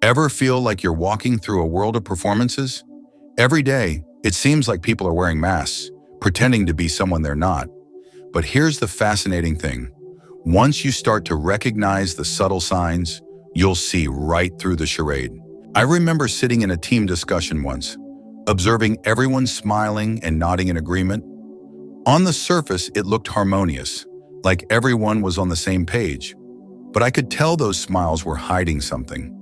Ever feel like you're walking through a world of performances? Every day, it seems like people are wearing masks, pretending to be someone they're not. But here's the fascinating thing. Once you start to recognize the subtle signs, you'll see right through the charade. I remember sitting in a team discussion once, observing everyone smiling and nodding in agreement. On the surface, it looked harmonious, like everyone was on the same page. But I could tell those smiles were hiding something.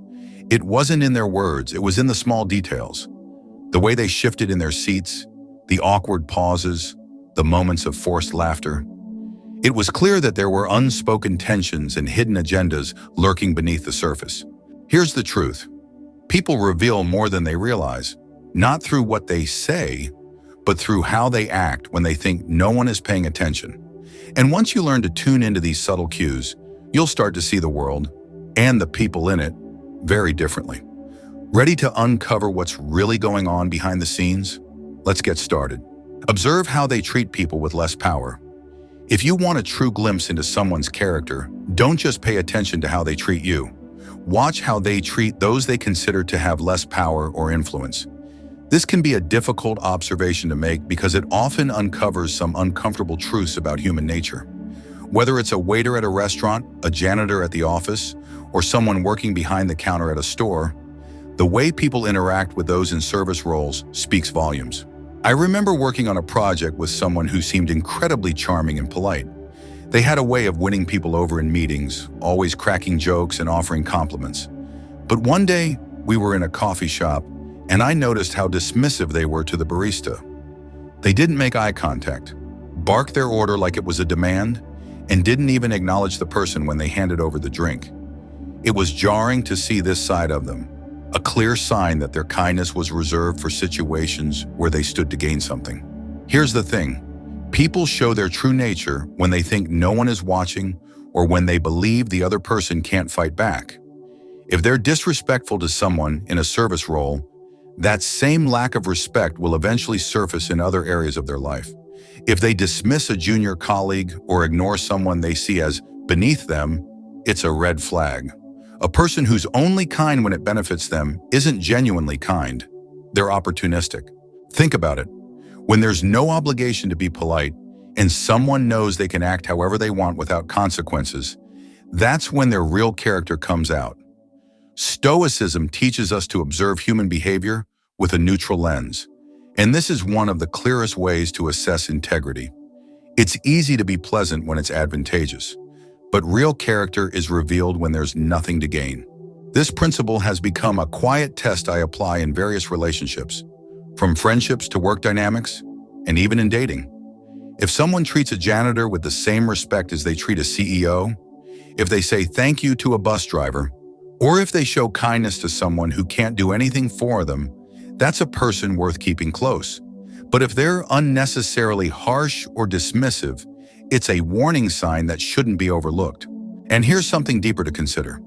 It wasn't in their words, it was in the small details. The way they shifted in their seats, the awkward pauses, the moments of forced laughter. It was clear that there were unspoken tensions and hidden agendas lurking beneath the surface. Here's the truth. People reveal more than they realize, not through what they say, but through how they act when they think no one is paying attention. And once you learn to tune into these subtle cues, you'll start to see the world, and the people in it, very differently. Ready to uncover what's really going on behind the scenes? Let's get started. Observe how they treat people with less power. If you want a true glimpse into someone's character, don't just pay attention to how they treat you. Watch how they treat those they consider to have less power or influence. This can be a difficult observation to make because it often uncovers some uncomfortable truths about human nature. Whether it's a waiter at a restaurant, a janitor at the office, or someone working behind the counter at a store, the way people interact with those in service roles speaks volumes. I remember working on a project with someone who seemed incredibly charming and polite. They had a way of winning people over in meetings, always cracking jokes and offering compliments. But one day, we were in a coffee shop, and I noticed how dismissive they were to the barista. They didn't make eye contact, barked their order like it was a demand, and didn't even acknowledge the person when they handed over the drink. It was jarring to see this side of them, a clear sign that their kindness was reserved for situations where they stood to gain something. Here's the thing. People show their true nature when they think no one is watching or when they believe the other person can't fight back. If they're disrespectful to someone in a service role, that same lack of respect will eventually surface in other areas of their life. If they dismiss a junior colleague or ignore someone they see as beneath them, it's a red flag. A person who's only kind when it benefits them isn't genuinely kind. They're opportunistic. Think about it. When there's no obligation to be polite and someone knows they can act however they want without consequences, that's when their real character comes out. Stoicism teaches us to observe human behavior with a neutral lens. And this is one of the clearest ways to assess integrity. It's easy to be pleasant when it's advantageous, but real character is revealed when there's nothing to gain. This principle has become a quiet test I apply in various relationships, from friendships to work dynamics, and even in dating. If someone treats a janitor with the same respect as they treat a CEO, if they say thank you to a bus driver, or if they show kindness to someone who can't do anything for them, that's a person worth keeping close. But if they're unnecessarily harsh or dismissive, it's a warning sign that shouldn't be overlooked. And here's something deeper to consider.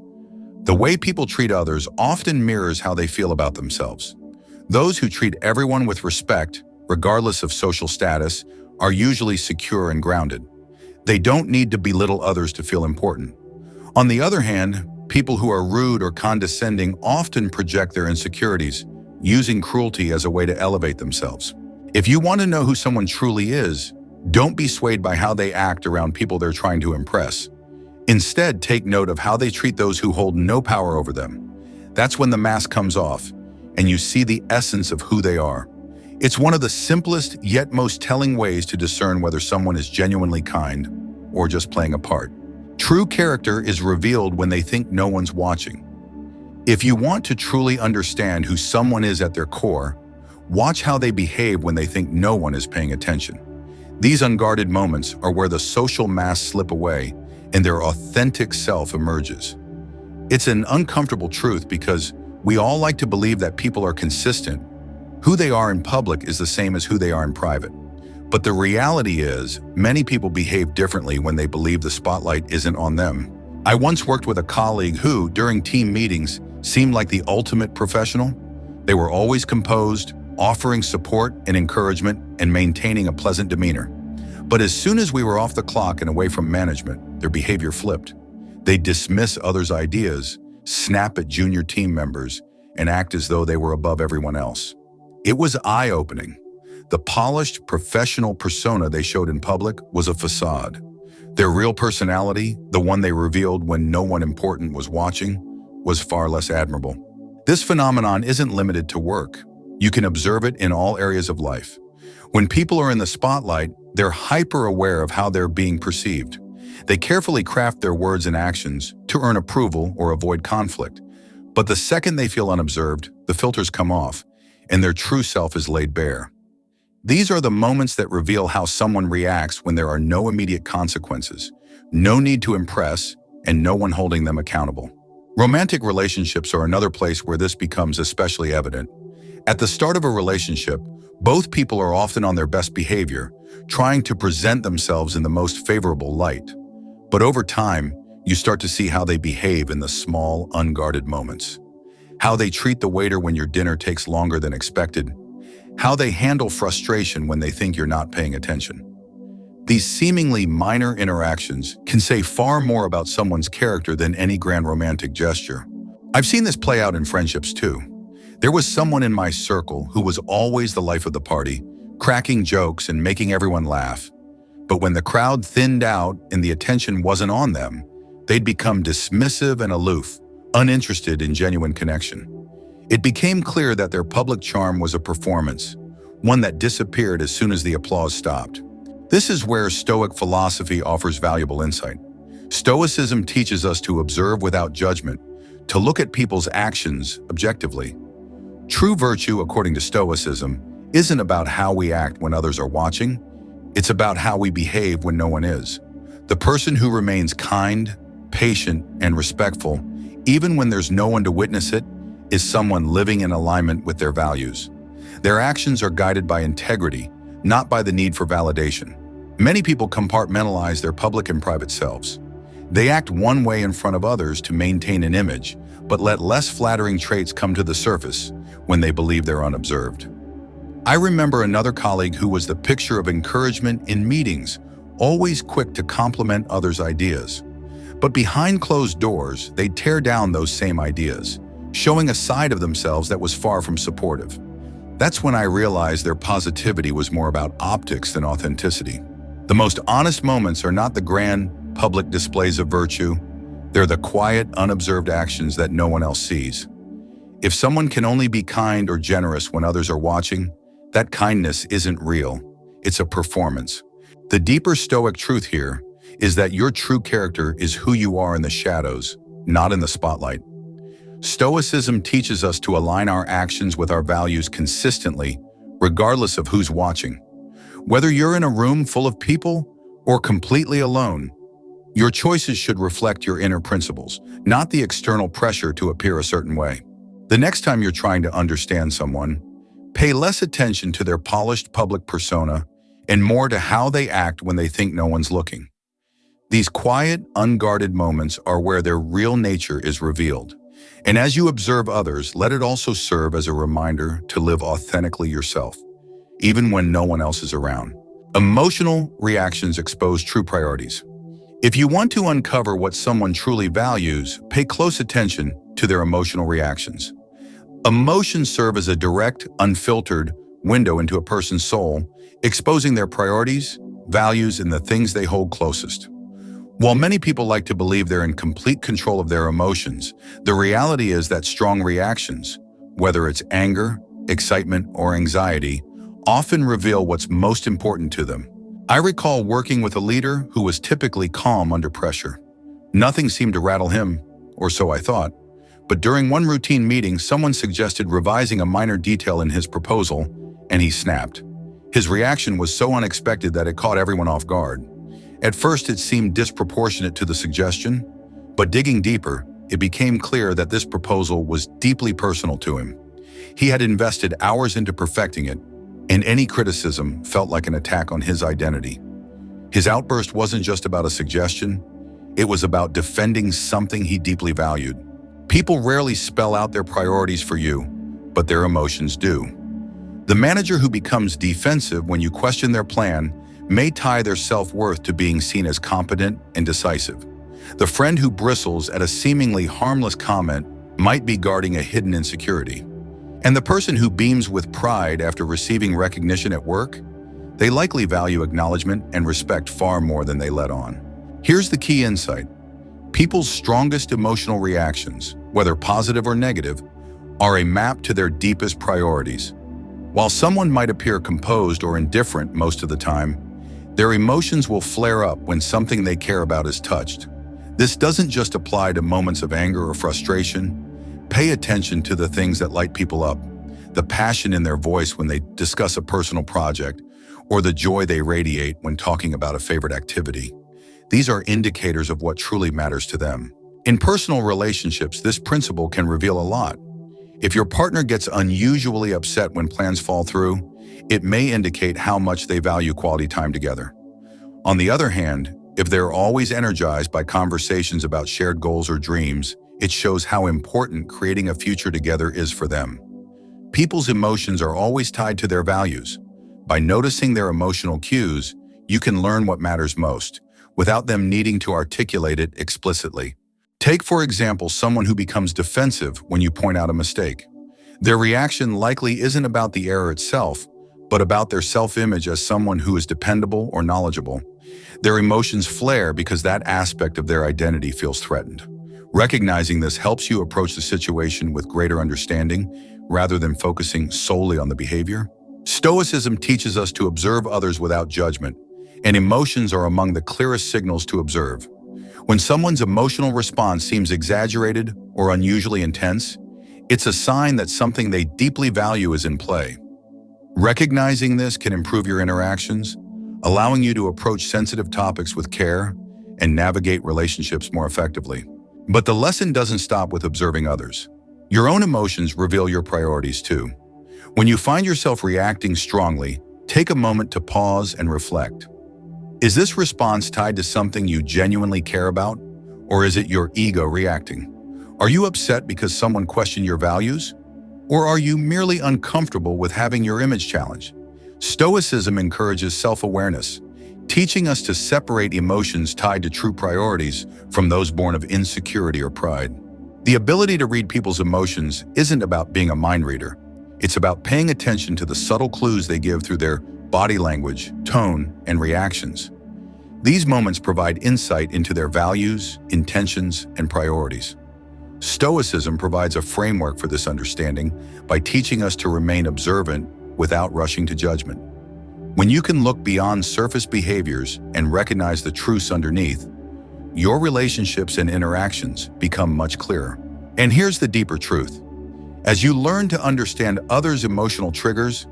The way people treat others often mirrors how they feel about themselves. Those who treat everyone with respect, regardless of social status, are usually secure and grounded. They don't need to belittle others to feel important. On the other hand, people who are rude or condescending often project their insecurities, using cruelty as a way to elevate themselves. If you want to know who someone truly is, don't be swayed by how they act around people they're trying to impress. Instead, take note of how they treat those who hold no power over them. That's when the mask comes off, and you see the essence of who they are. It's one of the simplest yet most telling ways to discern whether someone is genuinely kind or just playing a part. True character is revealed when they think no one's watching. If you want to truly understand who someone is at their core, watch how they behave when they think no one is paying attention. These unguarded moments are where the social masks slip away and their authentic self emerges. It's an uncomfortable truth because we all like to believe that people are consistent. Who they are in public is the same as who they are in private. But the reality is, many people behave differently when they believe the spotlight isn't on them. I once worked with a colleague who, during team meetings, seemed like the ultimate professional. They were always composed, offering support and encouragement, and maintaining a pleasant demeanor. But as soon as we were off the clock and away from management, their behavior flipped. They'd dismiss others' ideas, snap at junior team members, and act as though they were above everyone else. It was eye-opening. The polished, professional persona they showed in public was a facade. Their real personality, the one they revealed when no one important was watching, was far less admirable. This phenomenon isn't limited to work. You can observe it in all areas of life. When people are in the spotlight, they're hyper-aware of how they're being perceived. They carefully craft their words and actions to earn approval or avoid conflict. But the second they feel unobserved, the filters come off, and their true self is laid bare. These are the moments that reveal how someone reacts when there are no immediate consequences, no need to impress, and no one holding them accountable. Romantic relationships are another place where this becomes especially evident. At the start of a relationship, both people are often on their best behavior, trying to present themselves in the most favorable light. But over time, you start to see how they behave in the small, unguarded moments. How they treat the waiter when your dinner takes longer than expected. How they handle frustration when they think you're not paying attention. These seemingly minor interactions can say far more about someone's character than any grand romantic gesture. I've seen this play out in friendships too. There was someone in my circle who was always the life of the party, cracking jokes and making everyone laugh. But when the crowd thinned out and the attention wasn't on them, they'd become dismissive and aloof, uninterested in genuine connection. It became clear that their public charm was a performance, one that disappeared as soon as the applause stopped. This is where Stoic philosophy offers valuable insight. Stoicism teaches us to observe without judgment, to look at people's actions objectively. True virtue, according to Stoicism, isn't about how we act when others are watching. It's about how we behave when no one is. The person who remains kind, patient, and respectful, even when there's no one to witness it, is someone living in alignment with their values. Their actions are guided by integrity, not by the need for validation. Many people compartmentalize their public and private selves. They act one way in front of others to maintain an image, but let less flattering traits come to the surface when they believe they're unobserved. I remember another colleague who was the picture of encouragement in meetings, always quick to compliment others' ideas. But behind closed doors, they'd tear down those same ideas, showing a side of themselves that was far from supportive. That's when I realized their positivity was more about optics than authenticity. The most honest moments are not the grand, public displays of virtue. They're the quiet, unobserved actions that no one else sees. If someone can only be kind or generous when others are watching, that kindness isn't real. It's a performance. The deeper Stoic truth here is that your true character is who you are in the shadows, not in the spotlight. Stoicism teaches us to align our actions with our values consistently, regardless of who's watching. Whether you're in a room full of people or completely alone, your choices should reflect your inner principles, not the external pressure to appear a certain way. The next time you're trying to understand someone, pay less attention to their polished public persona and more to how they act when they think no one's looking. These quiet, unguarded moments are where their real nature is revealed. And as you observe others, let it also serve as a reminder to live authentically yourself, even when no one else is around. Emotional reactions expose true priorities. If you want to uncover what someone truly values, pay close attention to their emotional reactions. Emotions serve as a direct, unfiltered window into a person's soul, exposing their priorities, values, and the things they hold closest. While many people like to believe they're in complete control of their emotions, the reality is that strong reactions, whether it's anger, excitement, or anxiety, often reveal what's most important to them. I recall working with a leader who was typically calm under pressure. Nothing seemed to rattle him, or so I thought. But during one routine meeting, someone suggested revising a minor detail in his proposal, and he snapped. His reaction was so unexpected that it caught everyone off guard. At first, it seemed disproportionate to the suggestion, but digging deeper, it became clear that this proposal was deeply personal to him. He had invested hours into perfecting it, and any criticism felt like an attack on his identity. His outburst wasn't just about a suggestion, it was about defending something he deeply valued. People rarely spell out their priorities for you, but their emotions do. The manager who becomes defensive when you question their plan may tie their self-worth to being seen as competent and decisive. The friend who bristles at a seemingly harmless comment might be guarding a hidden insecurity. And the person who beams with pride after receiving recognition at work, they likely value acknowledgement and respect far more than they let on. Here's the key insight. People's strongest emotional reactions, whether positive or negative, are a map to their deepest priorities. While someone might appear composed or indifferent most of the time, their emotions will flare up when something they care about is touched. This doesn't just apply to moments of anger or frustration. Pay attention to the things that light people up, the passion in their voice when they discuss a personal project, or the joy they radiate when talking about a favorite activity. These are indicators of what truly matters to them. In personal relationships, this principle can reveal a lot. If your partner gets unusually upset when plans fall through, it may indicate how much they value quality time together. On the other hand, if they're always energized by conversations about shared goals or dreams, it shows how important creating a future together is for them. People's emotions are always tied to their values. By noticing their emotional cues, you can learn what matters most, without them needing to articulate it explicitly. Take, for example, someone who becomes defensive when you point out a mistake. Their reaction likely isn't about the error itself, but about their self-image as someone who is dependable or knowledgeable. Their emotions flare because that aspect of their identity feels threatened. Recognizing this helps you approach the situation with greater understanding rather than focusing solely on the behavior. Stoicism teaches us to observe others without judgment, and emotions are among the clearest signals to observe. When someone's emotional response seems exaggerated or unusually intense, it's a sign that something they deeply value is in play. Recognizing this can improve your interactions, allowing you to approach sensitive topics with care and navigate relationships more effectively. But the lesson doesn't stop with observing others. Your own emotions reveal your priorities too. When you find yourself reacting strongly, take a moment to pause and reflect. Is this response tied to something you genuinely care about, or is it your ego reacting? Are you upset because someone questioned your values? Or are you merely uncomfortable with having your image challenged? Stoicism encourages self-awareness, teaching us to separate emotions tied to true priorities from those born of insecurity or pride. The ability to read people's emotions isn't about being a mind reader. It's about paying attention to the subtle clues they give through their body language, tone, and reactions. These moments provide insight into their values, intentions, and priorities. Stoicism provides a framework for this understanding by teaching us to remain observant without rushing to judgment. When you can look beyond surface behaviors and recognize the truths underneath, your relationships and interactions become much clearer. And here's the deeper truth. As you learn to understand others' emotional triggers,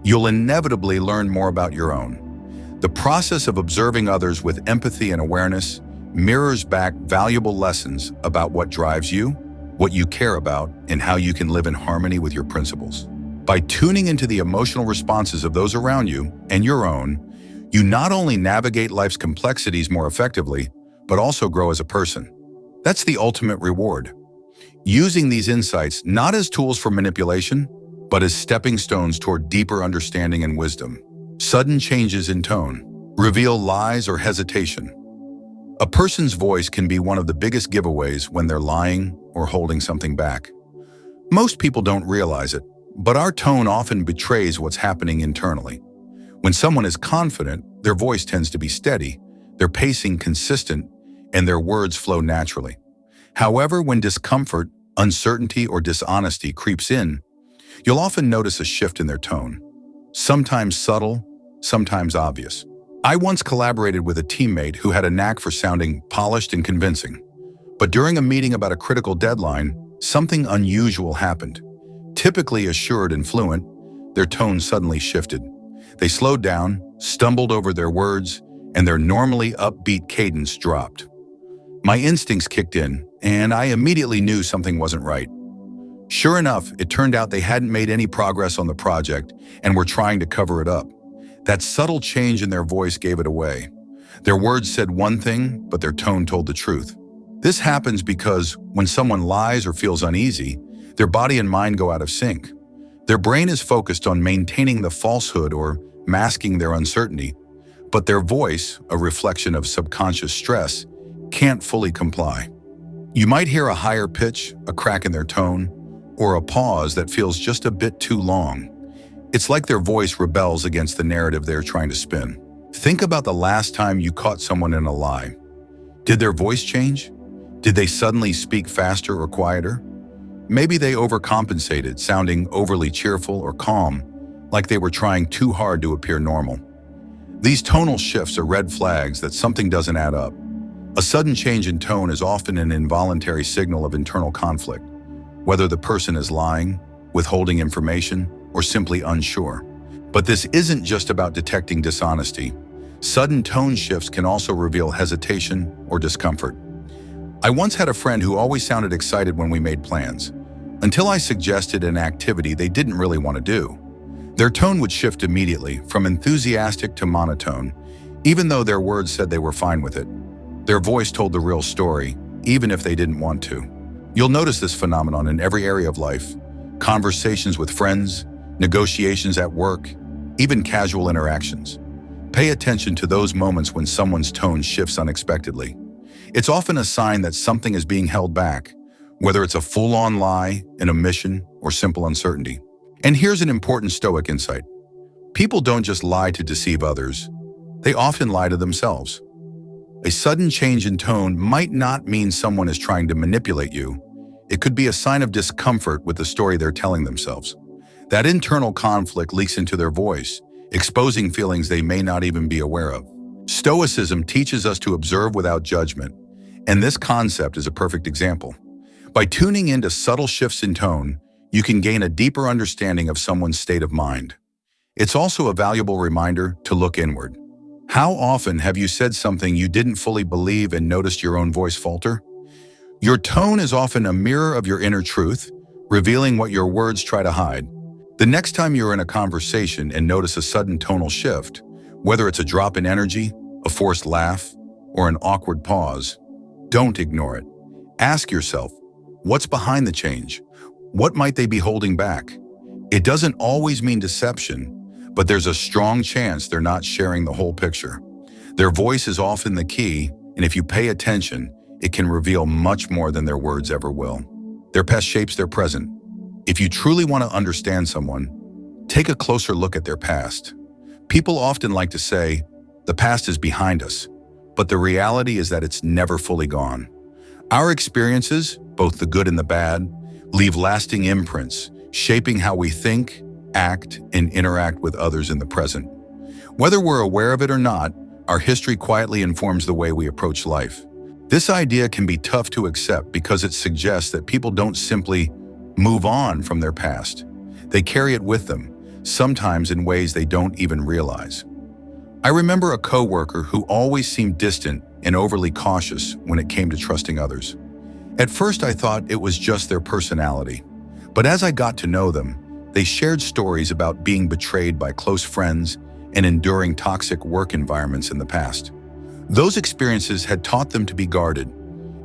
you'll inevitably learn more about your own. The process of observing others with empathy and awareness mirrors back valuable lessons about what drives you, what you care about, and how you can live in harmony with your principles. By tuning into the emotional responses of those around you and your own, you not only navigate life's complexities more effectively, but also grow as a person. That's the ultimate reward. Using these insights not as tools for manipulation, but as stepping stones toward deeper understanding and wisdom. Sudden changes in tone reveal lies or hesitation. A person's voice can be one of the biggest giveaways when they're lying or holding something back. Most people don't realize it, but our tone often betrays what's happening internally. When someone is confident, their voice tends to be steady, their pacing consistent, and their words flow naturally. However, when discomfort, uncertainty, or dishonesty creeps in, you'll often notice a shift in their tone. Sometimes subtle, sometimes obvious. I once collaborated with a teammate who had a knack for sounding polished and convincing. But during a meeting about a critical deadline, something unusual happened. Typically assured and fluent, their tone suddenly shifted. They slowed down, stumbled over their words, and their normally upbeat cadence dropped. My instincts kicked in, and I immediately knew something wasn't right. Sure enough, it turned out they hadn't made any progress on the project and were trying to cover it up. That subtle change in their voice gave it away. Their words said one thing, but their tone told the truth. This happens because when someone lies or feels uneasy, their body and mind go out of sync. Their brain is focused on maintaining the falsehood or masking their uncertainty, but their voice, a reflection of subconscious stress, can't fully comply. You might hear a higher pitch, a crack in their tone, or a pause that feels just a bit too long. It's like their voice rebels against the narrative they're trying to spin. Think about the last time you caught someone in a lie. Did their voice change? Did they suddenly speak faster or quieter? Maybe they overcompensated, sounding overly cheerful or calm, like they were trying too hard to appear normal. These tonal shifts are red flags that something doesn't add up. A sudden change in tone is often an involuntary signal of internal conflict, whether the person is lying, withholding information, or simply unsure. But this isn't just about detecting dishonesty. Sudden tone shifts can also reveal hesitation or discomfort. I once had a friend who always sounded excited when we made plans, until I suggested an activity they didn't really want to do. Their tone would shift immediately, from enthusiastic to monotone, even though their words said they were fine with it. Their voice told the real story, even if they didn't want to. You'll notice this phenomenon in every area of life: conversations with friends, negotiations at work, even casual interactions. Pay attention to those moments when someone's tone shifts unexpectedly. It's often a sign that something is being held back, whether it's a full-on lie, an omission, or simple uncertainty. And here's an important Stoic insight. People don't just lie to deceive others. They often lie to themselves. A sudden change in tone might not mean someone is trying to manipulate you. It could be a sign of discomfort with the story they're telling themselves. That internal conflict leaks into their voice, exposing feelings they may not even be aware of. Stoicism teaches us to observe without judgment, and this concept is a perfect example. By tuning into subtle shifts in tone, you can gain a deeper understanding of someone's state of mind. It's also a valuable reminder to look inward. How often have you said something you didn't fully believe and noticed your own voice falter? Your tone is often a mirror of your inner truth, revealing what your words try to hide. The next time you're in a conversation and notice a sudden tonal shift, whether it's a drop in energy, a forced laugh, or an awkward pause, don't ignore it. Ask yourself, what's behind the change? What might they be holding back? It doesn't always mean deception, but there's a strong chance they're not sharing the whole picture. Their voice is often the key, and if you pay attention, it can reveal much more than their words ever will. Their past shapes their present. If you truly want to understand someone, take a closer look at their past. People often like to say, the past is behind us, but the reality is that it's never fully gone. Our experiences, both the good and the bad, leave lasting imprints, shaping how we think, act, and interact with others in the present. Whether we're aware of it or not, our history quietly informs the way we approach life. This idea can be tough to accept because it suggests that people don't simply move on from their past. They carry it with them, sometimes in ways they don't even realize. I remember a coworker who always seemed distant and overly cautious when it came to trusting others. At first, I thought it was just their personality, but as I got to know them, they shared stories about being betrayed by close friends and enduring toxic work environments in the past. Those experiences had taught them to be guarded.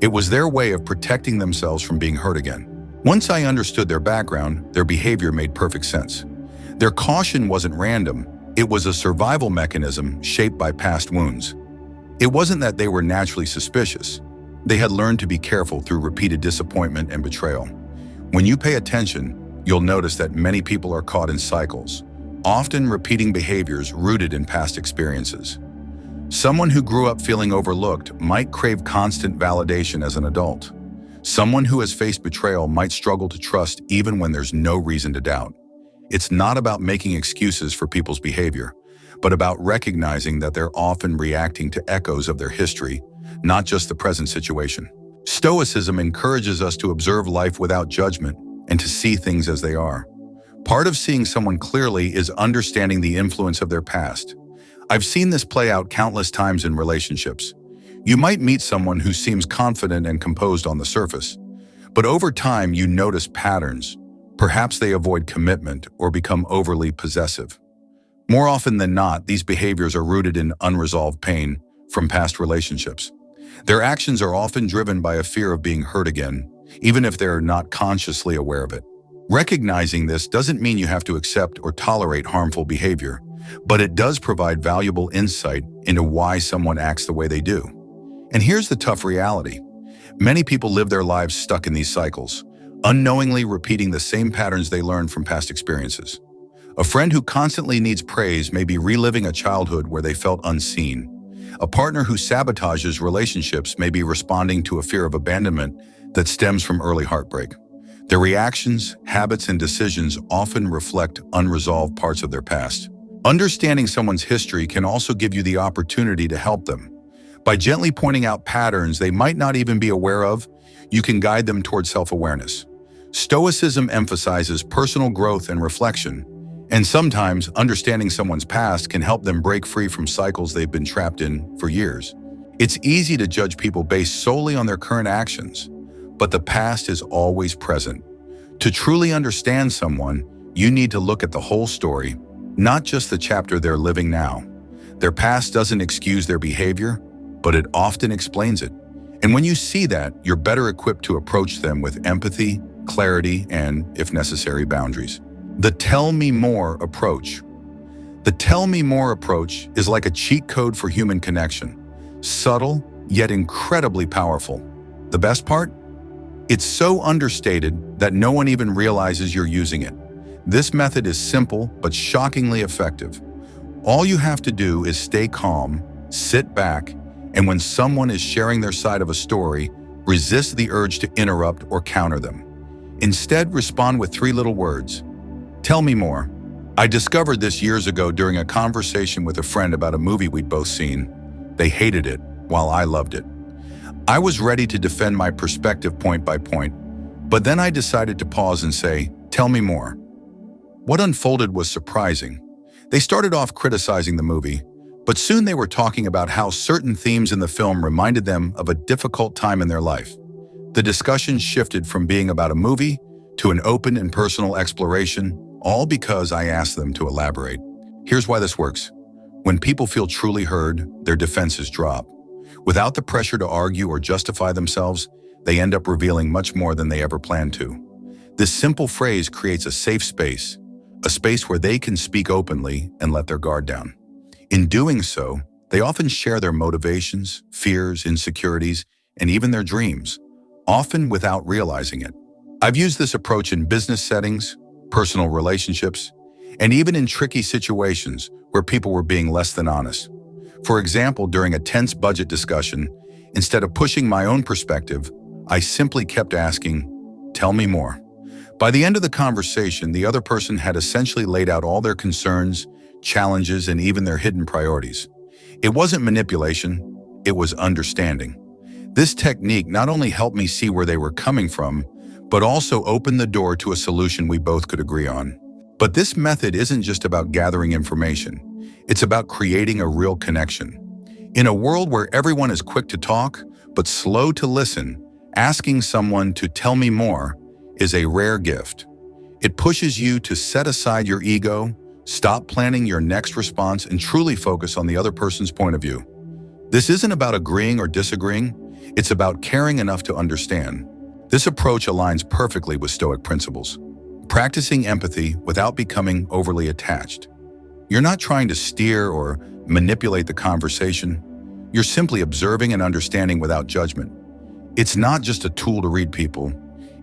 It was their way of protecting themselves from being hurt again. Once I understood their background, their behavior made perfect sense. Their caution wasn't random. It was a survival mechanism shaped by past wounds. It wasn't that they were naturally suspicious. They had learned to be careful through repeated disappointment and betrayal. When you pay attention, you'll notice that many people are caught in cycles, often repeating behaviors rooted in past experiences. Someone who grew up feeling overlooked might crave constant validation as an adult. Someone who has faced betrayal might struggle to trust even when there's no reason to doubt. It's not about making excuses for people's behavior, but about recognizing that they're often reacting to echoes of their history, not just the present situation. Stoicism encourages us to observe life without judgment and to see things as they are. Part of seeing someone clearly is understanding the influence of their past. I've seen this play out countless times in relationships. You might meet someone who seems confident and composed on the surface, but over time you notice patterns. Perhaps they avoid commitment or become overly possessive. More often than not, these behaviors are rooted in unresolved pain from past relationships. Their actions are often driven by a fear of being hurt again, even if they're not consciously aware of it. Recognizing this doesn't mean you have to accept or tolerate harmful behavior, but it does provide valuable insight into why someone acts the way they do. And here's the tough reality. Many people live their lives stuck in these cycles, unknowingly repeating the same patterns they learned from past experiences. A friend who constantly needs praise may be reliving a childhood where they felt unseen. A partner who sabotages relationships may be responding to a fear of abandonment that stems from early heartbreak. Their reactions, habits, and decisions often reflect unresolved parts of their past. Understanding someone's history can also give you the opportunity to help them. By gently pointing out patterns they might not even be aware of, you can guide them toward self-awareness. Stoicism emphasizes personal growth and reflection, and sometimes understanding someone's past can help them break free from cycles they've been trapped in for years. It's easy to judge people based solely on their current actions, but the past is always present. To truly understand someone, you need to look at the whole story, not just the chapter they're living now. Their past doesn't excuse their behavior, but it often explains it. And when you see that, you're better equipped to approach them with empathy, clarity, and, if necessary, boundaries. The tell me more approach. The tell me more approach is like a cheat code for human connection. Subtle, yet incredibly powerful. The best part? It's so understated that no one even realizes you're using it. This method is simple but shockingly effective. All you have to do is stay calm, sit back, and when someone is sharing their side of a story, resist the urge to interrupt or counter them. Instead, respond with 3 little words. Tell me more. I discovered this years ago during a conversation with a friend about a movie we'd both seen. They hated it, while I loved it. I was ready to defend my perspective point by point, but then I decided to pause and say, tell me more. What unfolded was surprising. They started off criticizing the movie, but soon they were talking about how certain themes in the film reminded them of a difficult time in their life. The discussion shifted from being about a movie to an open and personal exploration, all because I asked them to elaborate. Here's why this works. When people feel truly heard, their defenses drop. Without the pressure to argue or justify themselves, they end up revealing much more than they ever planned to. This simple phrase creates a safe space, a space where they can speak openly and let their guard down. In doing so, they often share their motivations, fears, insecurities, and even their dreams, often without realizing it. I've used this approach in business settings, personal relationships, and even in tricky situations where people were being less than honest. For example, during a tense budget discussion, instead of pushing my own perspective, I simply kept asking, tell me more. By the end of the conversation, the other person had essentially laid out all their concerns, challenges, and even their hidden priorities. It wasn't manipulation, it was understanding. This technique not only helped me see where they were coming from, but also opened the door to a solution we both could agree on. But this method isn't just about gathering information. It's about creating a real connection. In a world where everyone is quick to talk, but slow to listen, asking someone to tell me more is a rare gift. It pushes you to set aside your ego, stop planning your next response, and truly focus on the other person's point of view. This isn't about agreeing or disagreeing, it's about caring enough to understand. This approach aligns perfectly with Stoic principles, practicing empathy without becoming overly attached. You're not trying to steer or manipulate the conversation. You're simply observing and understanding without judgment. It's not just a tool to read people.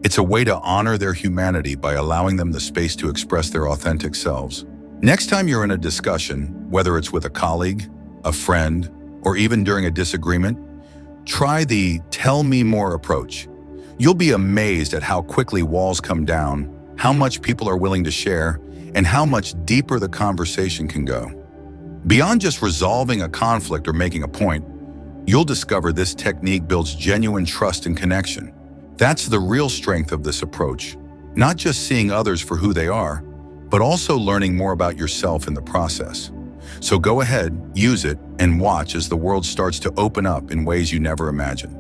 It's a way to honor their humanity by allowing them the space to express their authentic selves. Next time you're in a discussion, whether it's with a colleague, a friend, or even during a disagreement, try the tell me more approach. You'll be amazed at how quickly walls come down, how much people are willing to share, and how much deeper the conversation can go. Beyond just resolving a conflict or making a point, you'll discover this technique builds genuine trust and connection. That's the real strength of this approach, not just seeing others for who they are, but also learning more about yourself in the process. So go ahead, use it, and watch as the world starts to open up in ways you never imagined.